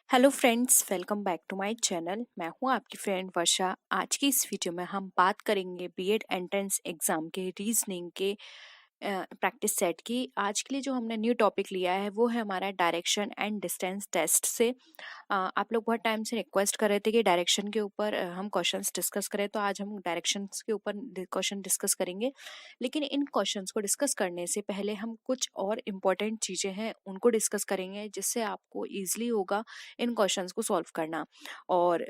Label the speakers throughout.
Speaker 1: Hello friends, welcome back to my channel. मैं हूं आपकी फ्रेंड वर्षा। आज की इस वीडियो में हम बात करेंगे बीएड एंट्रेंस एग्जाम के रीजनिंग के प्रैक्टिस सेट की। आज के लिए जो हमने न्यू टॉपिक लिया है वो है हमारा डायरेक्शन एंड डिस्टेंस टेस्ट से। आप लोग बहुत टाइम से रिक्वेस्ट कर रहे थे कि डायरेक्शन के ऊपर हम क्वेश्चंस डिस्कस करें, तो आज हम डायरेक्शंस के ऊपर क्वेश्चन डिस्कस करेंगे। लेकिन इन क्वेश्चंस को डिस्कस करने से पहले हम कुछ और इम्पोर्टेंट चीज़ें हैं उनको डिस्कस करेंगे, जिससे आपको ईजिली होगा इन क्वेश्चंस को सॉल्व करना। और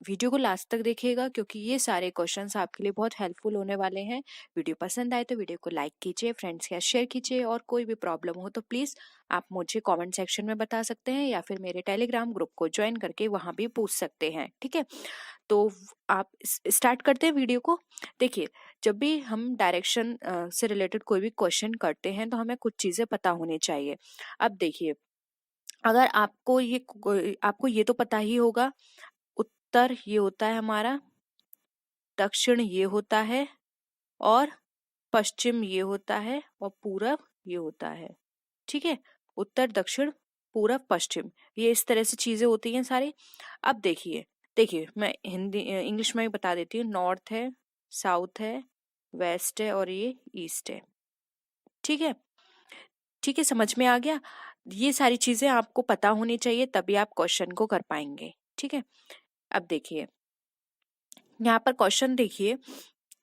Speaker 1: वीडियो को लास्ट तक देखिएगा, क्योंकि ये सारे क्वेश्चंस आपके लिए बहुत हेल्पफुल होने वाले हैं। वीडियो पसंद आए तो वीडियो को लाइक कीजिए, फ्रेंड्स के साथ शेयर कीजिए, और कोई भी प्रॉब्लम हो तो प्लीज़ आप मुझे कमेंट सेक्शन में बता सकते हैं, या फिर मेरे टेलीग्राम ग्रुप को ज्वाइन करके वहां भी पूछ सकते हैं। ठीक है, तो आप स्टार्ट करते हैं वीडियो को। देखिए, जब भी हम डायरेक्शन से रिलेटेड कोई भी क्वेश्चन करते हैं तो हमें कुछ चीज़ें पता होनी चाहिए। अब देखिए, अगर आपको ये तो पता ही होगा, उत्तर ये होता है हमारा, दक्षिण ये होता है, और पश्चिम ये होता है, और पूरब ये होता है। ठीक है, उत्तर दक्षिण पूरब पश्चिम, ये इस तरह से चीजें होती हैं सारी। अब देखिए देखिए मैं हिंदी इंग्लिश में भी बता देती हूँ। नॉर्थ है, साउथ है, वेस्ट है, और ये ईस्ट है। ठीक है, ठीक है, समझ में आ गया। ये सारी चीजें आपको पता होनी चाहिए, तभी आप क्वेश्चन को कर पाएंगे। ठीक है, अब देखिए, यहाँ पर क्वेश्चन देखिए,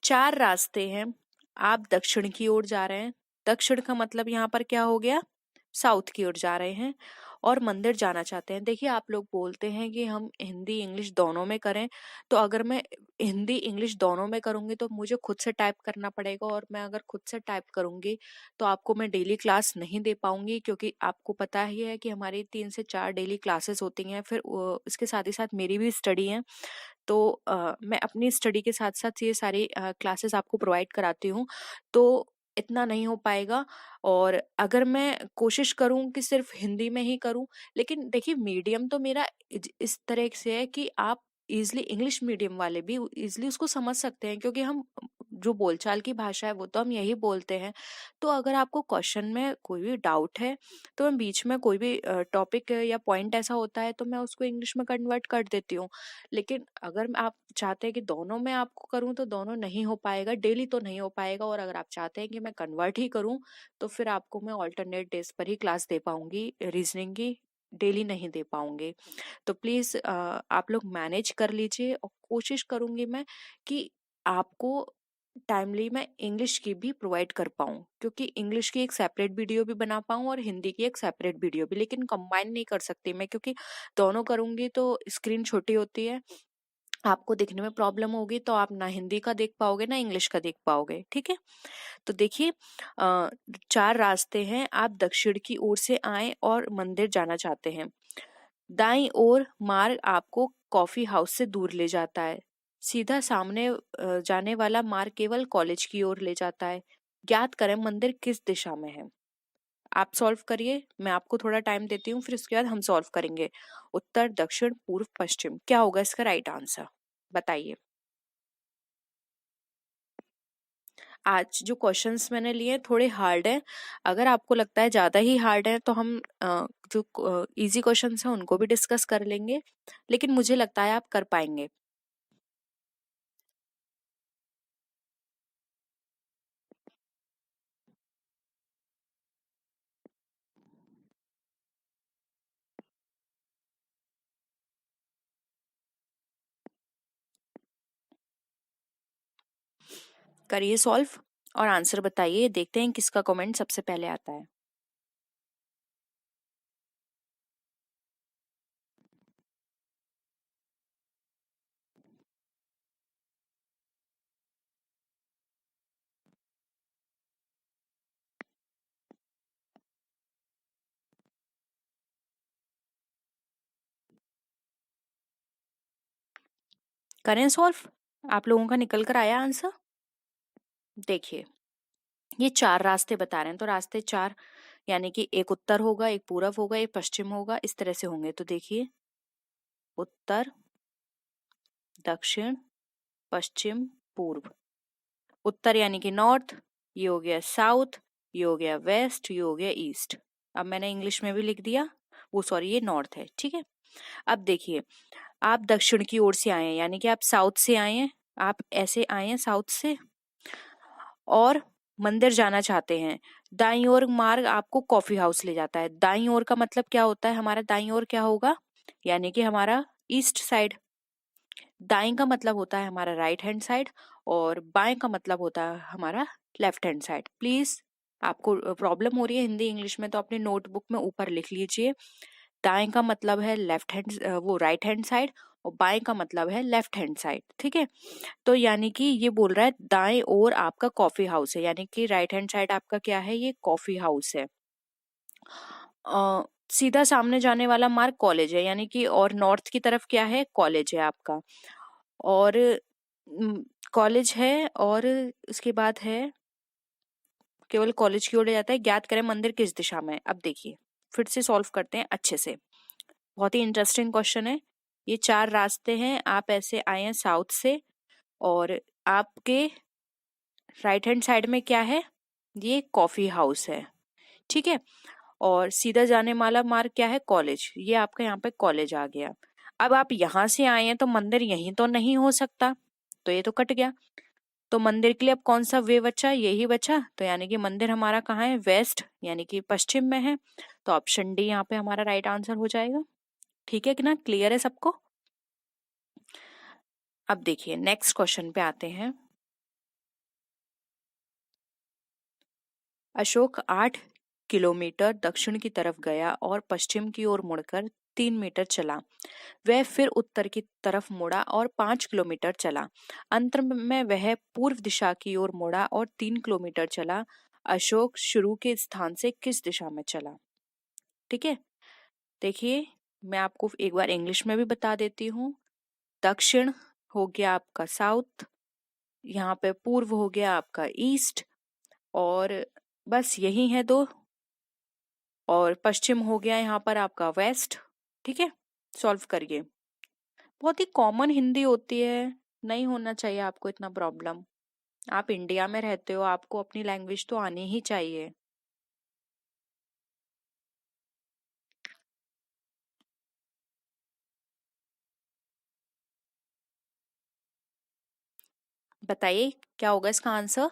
Speaker 1: 4 रास्ते हैं, आप दक्षिण की ओर जा रहे हैं। दक्षिण का मतलब यहाँ पर क्या हो गया, साउथ की ओर जा रहे हैं, और मंदिर जाना चाहते हैं। देखिए, आप लोग बोलते हैं कि हम हिंदी इंग्लिश दोनों में करें, तो अगर मैं हिंदी इंग्लिश दोनों में करूंगी तो मुझे खुद से टाइप करना पड़ेगा, और मैं अगर खुद से टाइप करूंगी तो आपको मैं डेली क्लास नहीं दे पाऊंगी, क्योंकि आपको पता ही है कि हमारी 3 से 4 डेली क्लासेस होती हैं। फिर इसके साथ ही साथ मेरी भी स्टडी है, तो मैं अपनी स्टडी के साथ साथ ये सारी क्लासेस आपको प्रोवाइड कराती हूँ, तो इतना नहीं हो पाएगा। और अगर मैं कोशिश करूं कि सिर्फ हिंदी में ही करूं, लेकिन देखिए, मीडियम तो मेरा इस तरह से है कि आप इजिली इंग्लिश मीडियम वाले भी इजिली उसको समझ सकते हैं, क्योंकि हम जो बोलचाल की भाषा है वो तो हम यही बोलते हैं। तो अगर आपको क्वेश्चन में कोई भी डाउट है, तो मैं बीच में कोई भी टॉपिक या पॉइंट ऐसा होता है तो मैं उसको इंग्लिश में कन्वर्ट कर देती हूँ। लेकिन अगर आप चाहते हैं कि दोनों में आपको करूं, तो दोनों नहीं हो पाएगा, डेली तो नहीं हो पाएगा। और अगर आप चाहते हैं कि मैं कन्वर्ट ही करूं, तो फिर आपको मैं ऑल्टरनेट डेज पर ही क्लास दे पाऊंगी रीजनिंग की, डेली नहीं दे पाऊंगी। तो प्लीज आप लोग मैनेज कर लीजिए, और कोशिश करूंगी मैं कि आपको टाइमली मैं इंग्लिश की भी प्रोवाइड कर पाऊँ, क्योंकि इंग्लिश की एक सेपरेट वीडियो भी बना पाऊँ और हिंदी की एक सेपरेट वीडियो भी। लेकिन कंबाइन नहीं कर सकती मैं, क्योंकि दोनों करूंगी तो स्क्रीन छोटी होती है, आपको देखने में प्रॉब्लम होगी, तो आप ना हिंदी का देख पाओगे ना इंग्लिश का देख पाओगे। ठीक है, तो देखिए, 4 रास्ते हैं, आप दक्षिण की ओर से आए और मंदिर जाना चाहते हैं। दाईं ओर मार्ग आपको कॉफी हाउस से दूर ले जाता है। सीधा सामने जाने वाला मार्ग केवल कॉलेज की ओर ले जाता है। ज्ञात करें मंदिर किस दिशा में है। आप सॉल्व करिए, मैं आपको थोड़ा टाइम देती हूँ, फिर उसके बाद हम सॉल्व करेंगे। उत्तर दक्षिण पूर्व पश्चिम, क्या होगा इसका राइट आंसर, बताइए। आज जो क्वेश्चंस मैंने लिए थोड़े हार्ड हैं। अगर आपको लगता है ज्यादा ही हार्ड है तो हम जो इजी क्वेश्चंस हैं उनको भी डिस्कस कर लेंगे, लेकिन मुझे लगता है आप कर पाएंगे। करिए सॉल्व और आंसर बताइए, देखते हैं किसका कमेंट सबसे पहले आता है। करें सॉल्व, आप लोगों का निकल कर आया आंसर। देखिए, ये 4 रास्ते बता रहे हैं, तो रास्ते 4 यानी कि एक उत्तर होगा, एक पूरब होगा, एक पश्चिम होगा, इस तरह से होंगे। तो देखिए, उत्तर दक्षिण पश्चिम पूर्व। उत्तर यानी कि नॉर्थ, ये हो गया साउथ, ये हो गया वेस्ट, ये हो गया ईस्ट। अब मैंने इंग्लिश में भी लिख दिया, वो सॉरी ये नॉर्थ है। ठीक है, अब देखिए, आप दक्षिण की ओर से आए हैं, यानी कि आप साउथ से आए हैं, आप ऐसे आए हैं साउथ से और मंदिर जाना चाहते हैं। दाईं ओर मार्ग आपको कॉफी हाउस ले जाता है। दाईं ओर का मतलब क्या होता है, हमारा दाईं ओर क्या होगा, यानी कि हमारा ईस्ट साइड। दाएं का मतलब होता है हमारा राइट हैंड साइड और बाएं का मतलब होता है हमारा लेफ्ट हैंड साइड। प्लीज, आपको प्रॉब्लम हो रही है हिंदी इंग्लिश में तो अपने नोटबुक में ऊपर लिख लीजिए। दाएं का मतलब है लेफ्ट हैंड, वो राइट हैंड साइड, और बाएं का मतलब है लेफ्ट हैंड साइड। ठीक है, तो यानी कि ये बोल रहा है दाएं ओर आपका कॉफी हाउस है, यानी कि राइट हैंड साइड आपका क्या है, ये कॉफी हाउस है। सीधा सामने जाने वाला मार्ग कॉलेज है, यानी कि और नॉर्थ की तरफ क्या है, कॉलेज है आपका। और कॉलेज है और उसके बाद है केवल कॉलेज की ओर ले जाता है। ज्ञात करें मंदिर किस दिशा में है। अब देखिए, फिर से सॉल्व करते हैं अच्छे से। बहुत ही इंटरेस्टिंग क्वेश्चन है। ये 4 रास्ते हैं, आप ऐसे आए हैं साउथ से और आपके राइट हैंड साइड में क्या है, ये कॉफी हाउस है। ठीक है, और सीधा जाने वाला मार्ग क्या है, कॉलेज। ये आपका यहाँ पे कॉलेज आ गया। अब आप यहाँ से आए हैं तो मंदिर यहीं तो नहीं हो सकता, तो ये तो कट गया। तो मंदिर के लिए अब कौन सा वे बचा, यही बचा। तो यानी कि मंदिर हमारा कहाँ है, वेस्ट, यानी कि पश्चिम में है। तो ऑप्शन डी यहाँ पे हमारा राइट आंसर हो जाएगा। ठीक है कि ना, क्लियर है सबको। अब देखिए नेक्स्ट क्वेश्चन पे आते हैं। अशोक 8 किलोमीटर दक्षिण की तरफ गया और पश्चिम की ओर मुड़कर 3 मीटर चला। वह फिर उत्तर की तरफ मुड़ा और 5 किलोमीटर चला। अंत में वह पूर्व दिशा की ओर मुड़ा और 3 किलोमीटर चला। अशोक शुरू के स्थान से किस दिशा में चला। ठीक है, देखिए मैं आपको एक बार इंग्लिश में भी बता देती हूँ। दक्षिण हो गया आपका साउथ, यहाँ पे पूर्व हो गया आपका ईस्ट, और बस यही है दो, और पश्चिम हो गया यहाँ पर आपका वेस्ट। ठीक है, सॉल्व करिए। बहुत ही कॉमन हिंदी होती है, नहीं होना चाहिए आपको इतना प्रॉब्लम। आप इंडिया में रहते हो, आपको अपनी लैंग्वेज तो आनी ही चाहिए। बताइए क्या होगा इसका आंसर।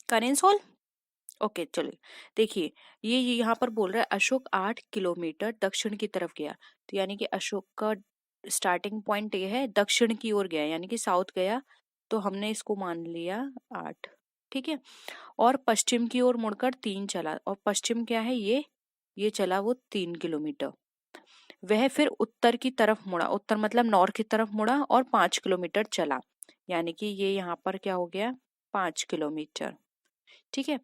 Speaker 1: करें सॉल्व। ओके चलिए, देखिए ये यहाँ पर बोल रहा है अशोक 8 किलोमीटर दक्षिण की तरफ गया। तो यानी कि अशोक का स्टार्टिंग पॉइंट ये है, दक्षिण की ओर गया यानी कि साउथ गया, तो हमने इसको मान लिया 8। ठीक है, और पश्चिम की ओर मुड़कर 3 चला, और पश्चिम क्या है, ये चला वो 3 किलोमीटर। वह फिर उत्तर की तरफ मुड़ा, उत्तर मतलब नॉर्थ की तरफ मुड़ा और 5 किलोमीटर चला, यानी कि ये यहाँ पर क्या हो गया, 5 किलोमीटर। ठीक है,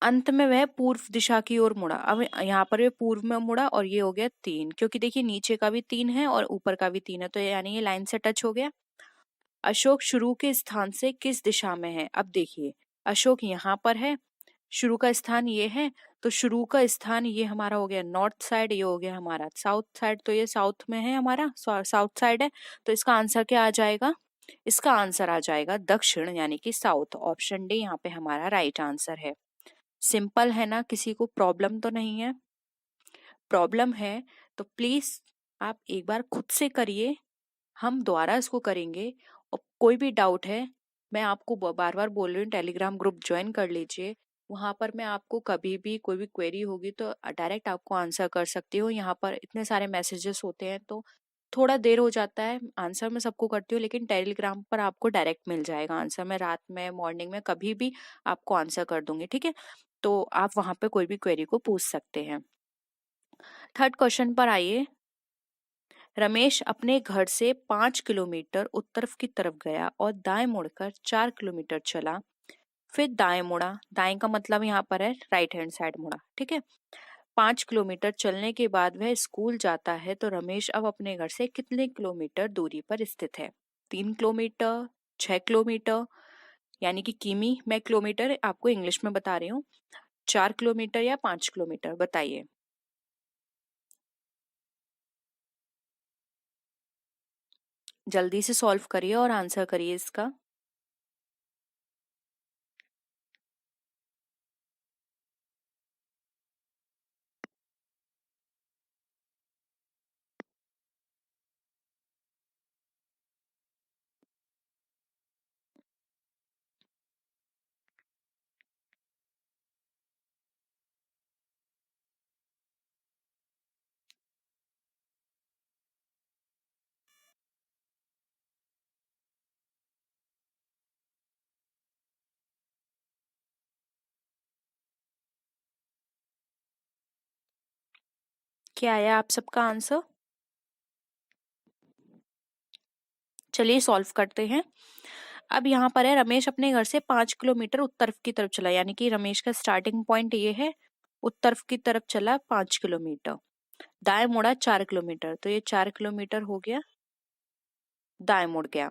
Speaker 1: अंत में वह पूर्व दिशा की ओर मुड़ा। अब यहाँ पर ये पूर्व में मुड़ा और ये हो गया 3, क्योंकि देखिए नीचे का भी 3 है और ऊपर का भी 3 है, तो यानी ये लाइन से टच हो गया। अशोक शुरू के स्थान से किस दिशा में है। अब देखिए अशोक यहाँ पर है, शुरू का स्थान ये है, तो शुरू का स्थान ये हमारा हो गया नॉर्थ साइड, ये हो गया हमारा साउथ साइड, तो ये साउथ में है, हमारा साउथ साइड है। तो इसका आंसर क्या आ जाएगा, इसका आंसर आ जाएगा दक्षिण, यानी कि साउथ। ऑप्शन डी यहाँ पे हमारा राइट आंसर है। सिंपल है ना, किसी को प्रॉब्लम तो नहीं है। प्रॉब्लम है तो प्लीज आप एक बार खुद से करिए, हम दोबारा इसको करेंगे। और कोई भी डाउट है, मैं आपको बार बार बोल रही हूँ, टेलीग्राम ग्रुप ज्वाइन कर लीजिए। वहां पर मैं आपको कभी भी कोई भी क्वेरी होगी तो डायरेक्ट आपको आंसर कर सकती हूँ। यहाँ पर इतने सारे मैसेजेस होते हैं तो थोड़ा देर हो जाता है, आंसर मैं सबको करती हूँ, लेकिन टेलीग्राम पर आपको डायरेक्ट मिल जाएगा आंसर। मैं रात में मॉर्निंग में कभी भी आपको आंसर कर दूंगी। ठीक है, तो आप वहां पे कोई भी क्वेरी को पूछ सकते हैं। थर्ड क्वेश्चन पर आइए। रमेश अपने घर से 5 किलोमीटर उत्तर की तरफ गया और दाएं मुड़कर 4 किलोमीटर चला, फिर दाएं मुड़ा। दाएं का मतलब यहाँ पर है राइट हैंड साइड मुड़ा। ठीक है, 5 किलोमीटर चलने के बाद वह स्कूल जाता है। तो रमेश अब अपने घर से कितने किलोमीटर दूरी पर स्थित है, 3 किलोमीटर, 6 किलोमीटर, यानी कि किमी, मैं किलोमीटर आपको इंग्लिश में बता रही हूँ। 4 किलोमीटर या 5 किलोमीटर, बताइए। जल्दी से सॉल्व करिए और आंसर करिए इसका। क्या आया आप सबका आंसर? चलिए सॉल्व करते हैं। अब यहाँ पर है, रमेश अपने घर से 5 किलोमीटर उत्तर की तरफ चला, यानी कि रमेश का स्टार्टिंग पॉइंट ये है, उत्तर की तरफ चला 5 किलोमीटर, दाएं मुड़ा 4 किलोमीटर, तो ये 4 किलोमीटर हो गया, दाएं मुड़ गया।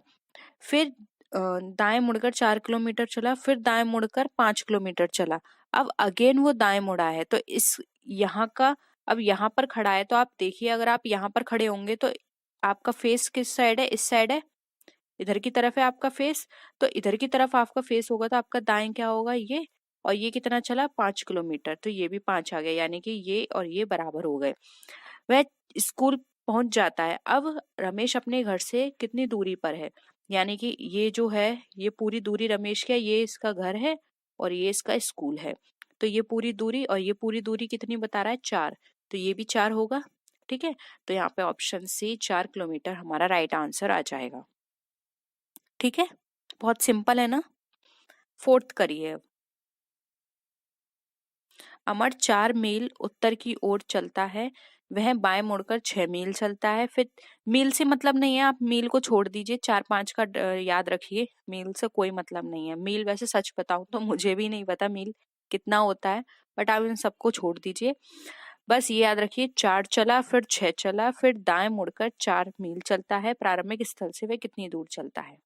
Speaker 1: फिर दाएं मुड़कर 4 किलोमीटर चला, फिर दाएं मुड़कर 5 किलोमीटर चला। अब अगेन वो दाएं मुड़ा है, तो इस यहाँ का, अब यहाँ पर खड़ा है, तो आप देखिए अगर आप यहाँ पर खड़े होंगे तो आपका फेस किस साइड है? इस साइड है, इधर की तरफ है आपका फेस, तो इधर की तरफ आपका फेस होगा तो आपका दाएं क्या होगा? ये। और ये कितना चला? 5 किलोमीटर, तो ये भी 5 आ गया, यानी कि ये और ये बराबर हो गए। वह स्कूल पहुंच जाता है। अब रमेश अपने घर से कितनी दूरी पर है? यानी कि ये जो है, ये पूरी दूरी रमेश की है, ये इसका घर है और ये इसका स्कूल है, तो ये पूरी दूरी और ये पूरी दूरी कितनी बता रहा है? 4, तो ये भी 4 होगा। ठीक है, तो यहाँ पे ऑप्शन सी 4 किलोमीटर हमारा राइट आंसर आ जाएगा। ठीक है, बहुत सिंपल है ना। फोर्थ करिए। अमर 4 मील उत्तर की ओर चलता है, वह बाएं मुड़कर 6 मील चलता है। फिर मील से मतलब नहीं है, आप मील को छोड़ दीजिए, 4-5 का याद रखिए, मील से कोई मतलब नहीं है। मील वैसे सच बताऊं तो मुझे भी नहीं पता मील कितना होता है, बट आप इन सबको छोड़ दीजिए। बस ये याद रखिए, 4 चला, फिर 6 चला, फिर दाएं मुड़कर 4 मील चलता है। प्रारंभिक स्थल से वह कितनी दूर चलता है?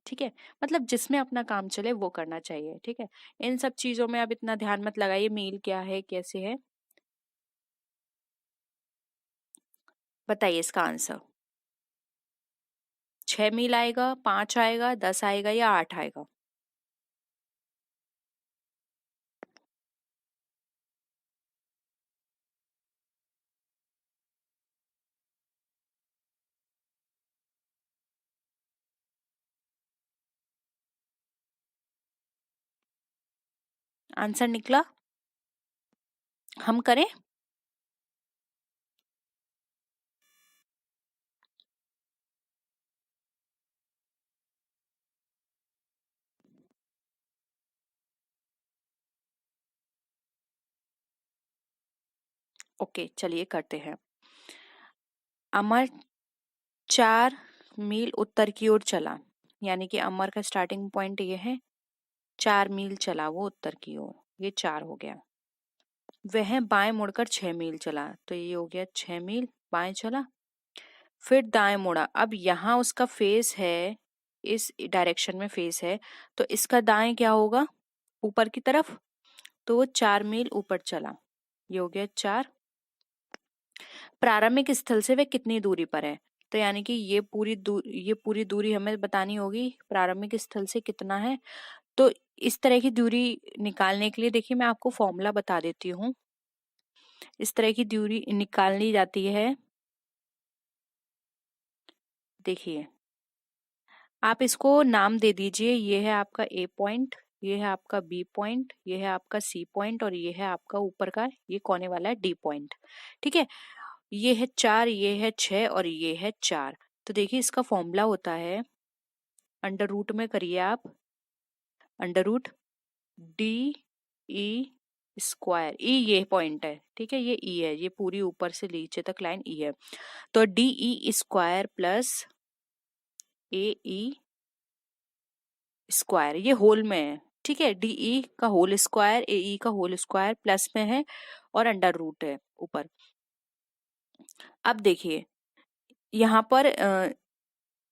Speaker 1: ठीक है, मतलब जिसमें अपना काम चले वो करना चाहिए। ठीक है, इन सब चीजों में अब इतना ध्यान मत लगाइए, मील क्या है कैसे है। बताइए इसका आंसर। 6 मील आएगा, 5 आएगा, 10 आएगा या 8 आएगा? आंसर निकला? हम करें? ओके, चलिए करते हैं। अमर 4 मील उत्तर की ओर चला, यानी कि अमर का स्टार्टिंग पॉइंट ये है, 4 मील चला वो उत्तर की ओर, ये 4 हो गया। वह बाएं मुड़कर 6 मील चला, तो ये हो गया 6 मील बाएं चला। फिर दाएं मुड़ा, अब यहाँ उसका फेस है, इस डायरेक्शन में फेस है, तो इसका दाएं क्या होगा? ऊपर की तरफ, तो वो 4 मील ऊपर चला, ये हो गया 4। प्रारंभिक स्थल से वह कितनी दूरी पर है? तो यानी कि ये पूरी दूरी हमें बतानी होगी, प्रारंभिक स्थल से कितना है। तो इस तरह की दूरी निकालने के लिए देखिए मैं आपको फॉर्मूला बता देती हूँ। इस तरह की दूरी निकालनी जाती है, देखिए आप इसको नाम दे दीजिए, ये है आपका ए पॉइंट, ये है आपका बी पॉइंट, ये है आपका सी पॉइंट और ये है आपका ऊपर का ये कोने वाला है डी पॉइंट। ठीक है, ये है 4, ये है 6 और ये है 4। तो देखिए इसका फॉर्मूला होता है, अंडर रूट में करिए आप, under root D E square, E ये पॉइंट है, ठीक है, ये ई है, ये पूरी ऊपर से नीचे तक लाइन ई है, तो डी ई स्क्वायर प्लस ए ई स्क्वायर, ये होल में है। ठीक है, डीई का होल स्क्वायर, एई का होल स्क्वायर प्लस में है और अंडर रूट है ऊपर। अब देखिए यहाँ पर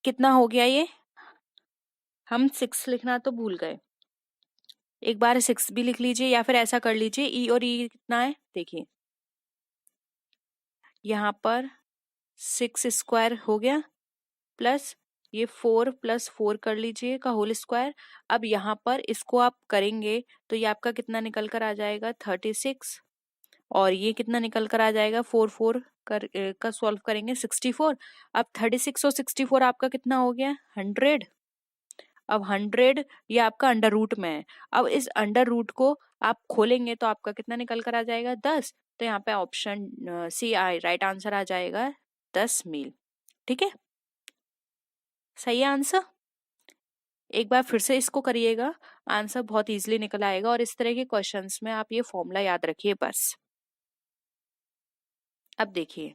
Speaker 1: कितना हो गया ये, हम 6 लिखना तो भूल गए, एक बार 6 भी लिख लीजिए, या फिर ऐसा कर लीजिए, ई और ई कितना है देखिए, यहाँ पर 6 स्क्वायर हो गया, प्लस ये 4 प्लस 4 कर लीजिए का होल स्क्वायर। अब यहाँ पर इसको आप करेंगे तो ये आपका कितना निकल कर आ जाएगा 36, और ये कितना निकल कर आ जाएगा 4 4 का सॉल्व करेंगे 64। अब 36 और 64 आपका कितना हो गया 100। अब 100 ये आपका अंडर रूट में है। अब इस अंडर रूट को आप खोलेंगे तो आपका कितना निकल कर आ जाएगा 10। तो यहाँ पे ऑप्शन सी आई राइट आंसर आ जाएगा 10 मील। ठीक है, सही है आंसर। एक बार फिर से इसको करिएगा, आंसर बहुत इजीली निकल आएगा। और इस तरह के क्वेश्चंस में आप ये फॉर्मूला याद रखिए बस। अब देखिए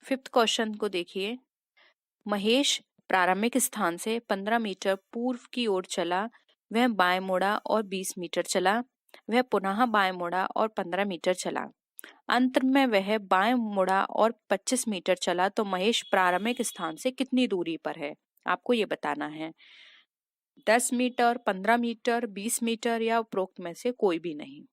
Speaker 1: 5th क्वेश्चन को देखिए। महेश प्रारंभिक स्थान से 15 मीटर पूर्व की ओर चला, वह बाएं मुड़ा और 20 मीटर चला, वह पुनः बाएं मुड़ा और 15 मीटर चला, अंत में वह बाएं मुड़ा और 25 मीटर चला। तो महेश प्रारंभिक स्थान से कितनी दूरी पर है, आपको ये बताना है। 10 मीटर, 15 मीटर, 20 मीटर या उपरोक्त में से कोई भी नहीं।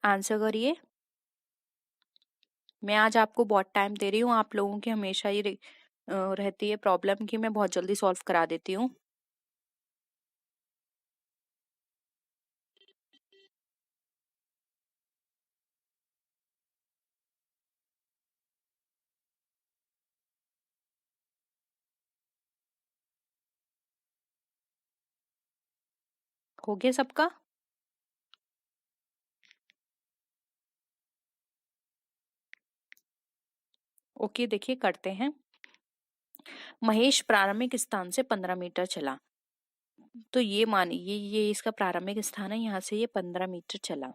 Speaker 1: आंसर करिए। मैं आज आपको बहुत टाइम दे रही हूँ, आप लोगों की हमेशा ये रहती है प्रॉब्लम कि मैं बहुत जल्दी सॉल्व करा देती हूँ। हो गया सबका? ओके, देखिए करते हैं। महेश प्रारंभिक स्थान से 15 मीटर चला, तो ये मानिए ये इसका प्रारंभिक स्थान है, यहाँ से ये 15 मीटर चला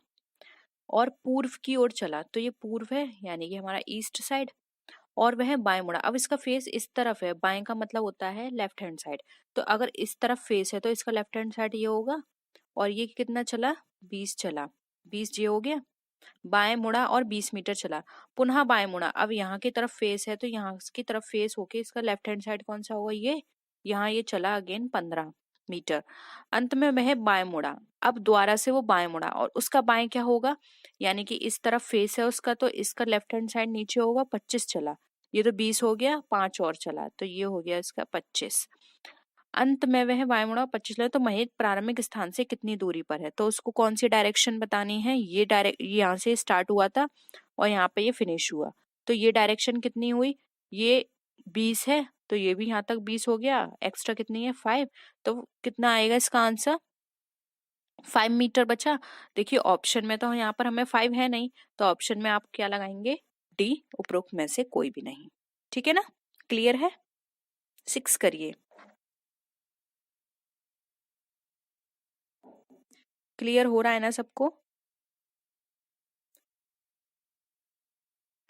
Speaker 1: और पूर्व की ओर चला, तो ये पूर्व है यानी कि हमारा ईस्ट साइड, और वह बाएं मुड़ा। अब इसका फेस इस तरफ है, बाएं का मतलब होता है लेफ्ट हैंड साइड, तो अगर इस तरफ फेस है तो इसका लेफ्ट हैंड साइड ये होगा। और ये कितना चला 20 चला, 20 ये हो गया। बाएं मुड़ा और 20 मीटर चला, पुनः बाएं मुड़ा। अब यहाँ की तरफ फेस है तो यहाँ की तरफ फेस होके इसका लेफ्ट हैंड साइड कौन सा होगा, ये यहाँ ये चला अगेन 15 मीटर, अंत में वह बाएं मुड़ा। अब दोबारा से वो बाएं मुड़ा और उसका बाएं क्या होगा, यानी कि इस तरफ फेस है उसका, तो इसका लेफ्ट हैंड साइड नीचे होगा 25 चला, ये तो 20 हो गया, 5 और चला तो ये हो गया इसका 25। अंत में वह बाएं मुड़ा 25 चला, तो महेश प्रारंभिक स्थान से कितनी दूरी पर है, तो उसको कौन सी डायरेक्शन बतानी है। ये डायरेक्ट यहाँ से स्टार्ट हुआ था और यहाँ पे ये फिनिश हुआ, तो ये डायरेक्शन कितनी हुई, ये 20 है तो ये भी यहाँ तक 20 हो गया, एक्स्ट्रा कितनी है 5, तो कितना आएगा इसका आंसर 5 मीटर बचा। देखिए ऑप्शन में तो यहाँ पर हमें 5 है नहीं, तो ऑप्शन में आप क्या लगाएंगे, डी, उपरोक्त में से कोई भी नहीं। ठीक है ना, क्लियर है। 6 करिए। क्लियर हो रहा है ना सबको।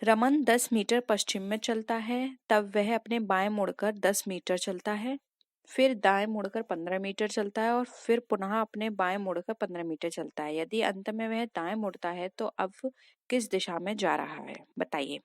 Speaker 1: रमन 10 मीटर पश्चिम में चलता है, तब वह अपने बाएं मुड़कर 10 मीटर चलता है, फिर दाएं मुड़कर 15 मीटर चलता है और फिर पुनः अपने बाएं मुड़कर 15 मीटर चलता है। यदि अंत में वह दाएं मुड़ता है तो अब किस दिशा में जा रहा है, बताइए।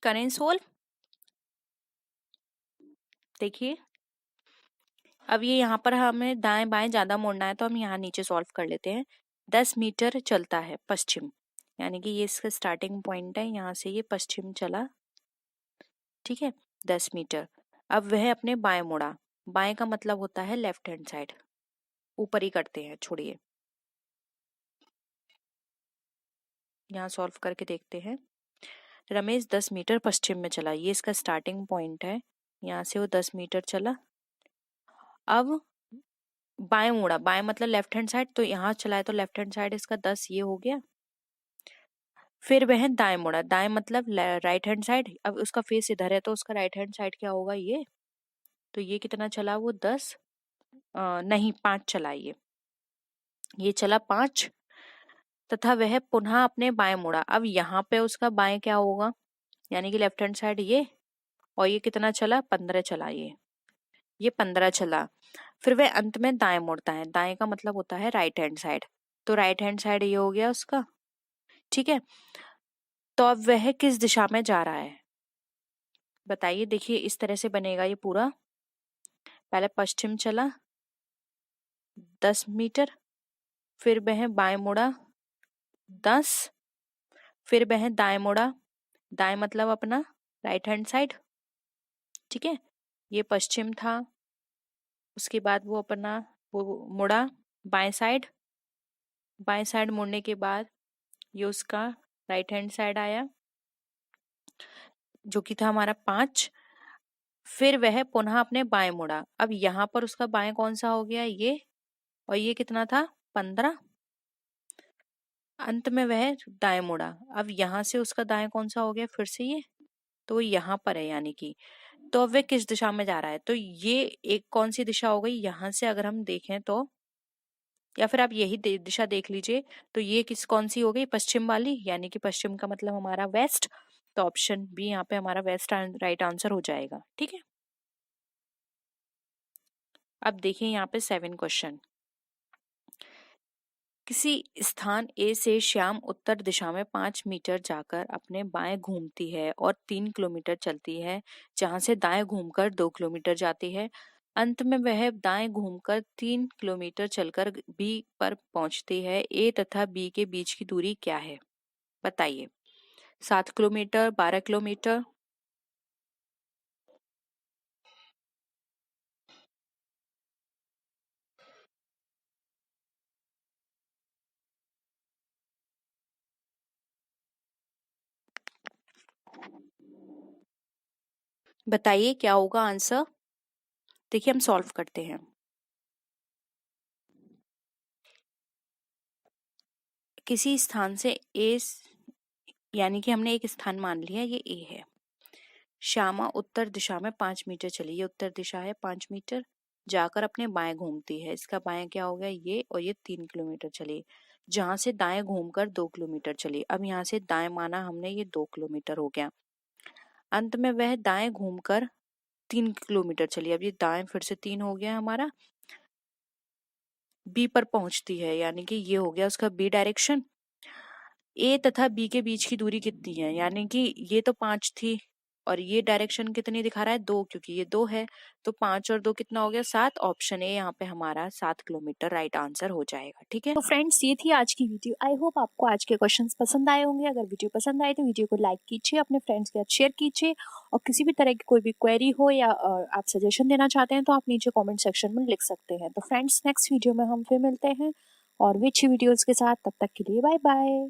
Speaker 1: करें सोल्व। देखिए अब ये यहाँ पर हमें दाएं बाएं ज्यादा मोड़ना है तो हम यहाँ नीचे सॉल्व कर लेते हैं। 10 मीटर चलता है पश्चिम, यानी कि ये इसका स्टार्टिंग पॉइंट है, यहाँ से ये पश्चिम चला, ठीक है 10 मीटर। अब वह अपने बाएं मुड़ा, बाएं का मतलब होता है लेफ्ट हैंड साइड, ऊपर ही करते हैं, छोड़िए। यहाँ सॉल्व करके देखते हैं। रमेश 10 मीटर पश्चिम में चला, ये इसका स्टार्टिंग पॉइंट है। यहाँ से वो 10 मीटर चला, अब बाएं मुड़ा, बाएं मतलब लेफ्ट हैंड साइड, तो यहाँ चला है तो लेफ्ट हैंड साइड इसका 10 ये हो गया। फिर वह दाएं मुड़ा, दाएं मतलब राइट हैंड साइड, अब उसका फेस इधर है तो उसका राइट हैंड साइड क्या होगा ये, तो ये कितना चला वो 10 नहीं 5 चला, ये चला 5, तथा वह पुनः अपने बाएं मुड़ा। अब यहाँ पे उसका बाएं क्या होगा, यानी कि लेफ्ट हैंड साइड ये, और ये कितना चला 15 चला, ये 15 चला। फिर वह अंत में दाएं मुड़ता है, दाएं का मतलब होता है राइट हैंड साइड, तो राइट हैंड साइड ये हो गया उसका, ठीक है। तो अब वह किस दिशा में जा रहा है बताइए। देखिए इस तरह से बनेगा ये पूरा, पहले पश्चिम चला 10 मीटर, फिर वह बाएं मुड़ा 10, फिर वह दाएं मुड़ा, दाएं मतलब अपना राइट हैंड साइड, ठीक है, ये पश्चिम था। उसके बाद वो अपना वो मुड़ा बाएं साइड, बाएं साइड मुड़ने के बाद ये उसका राइट हैंड साइड आया, जो कि था हमारा 5। फिर वह पुनः अपने बाएं मुड़ा, अब यहाँ पर उसका बाएं कौन सा हो गया ये, और ये कितना था 15। अंत में वह दाएं मुड़ा, अब यहाँ से उसका दाएं कौन सा हो गया फिर से ये, तो यहाँ पर है यानी कि, तो अब वह किस दिशा में जा रहा है, तो ये एक कौन सी दिशा हो गई, यहाँ से अगर हम देखें तो, या फिर आप यही दिशा देख लीजिए, तो ये कौन सी हो गई पश्चिम वाली, यानी कि पश्चिम का मतलब हमारा वेस्ट, तो ऑप्शन बी यहाँ पे हमारा वेस्ट राइट आंसर हो जाएगा, ठीक है। अब देखिए यहाँ पे 7 क्वेश्चन। किसी स्थान ए से श्याम उत्तर दिशा में 5 मीटर जाकर अपने बाएं घूमती है और 3 किलोमीटर चलती है, जहां से दाएं घूमकर 2 किलोमीटर जाती है। अंत में वह दाएं घूमकर 3 किलोमीटर चलकर बी पर पहुंचती है। ए तथा बी के बीच की दूरी क्या है बताइए। 7 किलोमीटर, 12 किलोमीटर। बताइए क्या होगा आंसर। देखिए हम सॉल्व करते हैं। किसी स्थान से ए, यानी कि हमने एक स्थान मान लिया ये ए है। श्यामा उत्तर दिशा में 5 मीटर चली, ये उत्तर दिशा है 5 मीटर, जाकर अपने बाएं घूमती है, इसका बाएं क्या हो गया ये, और ये 3 किलोमीटर चली, जहां से दाएं घूमकर 2 किलोमीटर चली। अब यहाँ से दाएं माना हमने, ये 2 किलोमीटर हो गया। अंत में वह दाएं घूमकर 3 किलोमीटर चली, अब ये दाएं फिर से 3 हो गया हमारा, बी पर पहुंचती है, यानी कि ये हो गया उसका बी डायरेक्शन। ए तथा बी के बीच की दूरी कितनी है, यानी कि ये तो 5 थी और ये डायरेक्शन कितनी दिखा रहा है 2, क्योंकि ये 2 है, तो 5 और 2 कितना हो गया 7। ऑप्शन ए यहाँ पे हमारा 7 किलोमीटर राइट आंसर हो जाएगा, ठीक है। तो फ्रेंड्स ये थी आज की वीडियो। आई होप आपको आज के क्वेश्चंस पसंद आए होंगे। अगर वीडियो पसंद आए तो वीडियो को लाइक कीजिए, अपने फ्रेंड्स के साथ शेयर कीजिए, और किसी भी तरह की कोई भी क्वेरी हो या आप सजेशन देना चाहते हैं तो आप नीचे कॉमेंट सेक्शन में लिख सकते हैं। तो फ्रेंड्स नेक्स्ट वीडियो में हम फिर मिलते हैं और भी अच्छी वीडियोज के साथ, तब तक के लिए बाय बाय।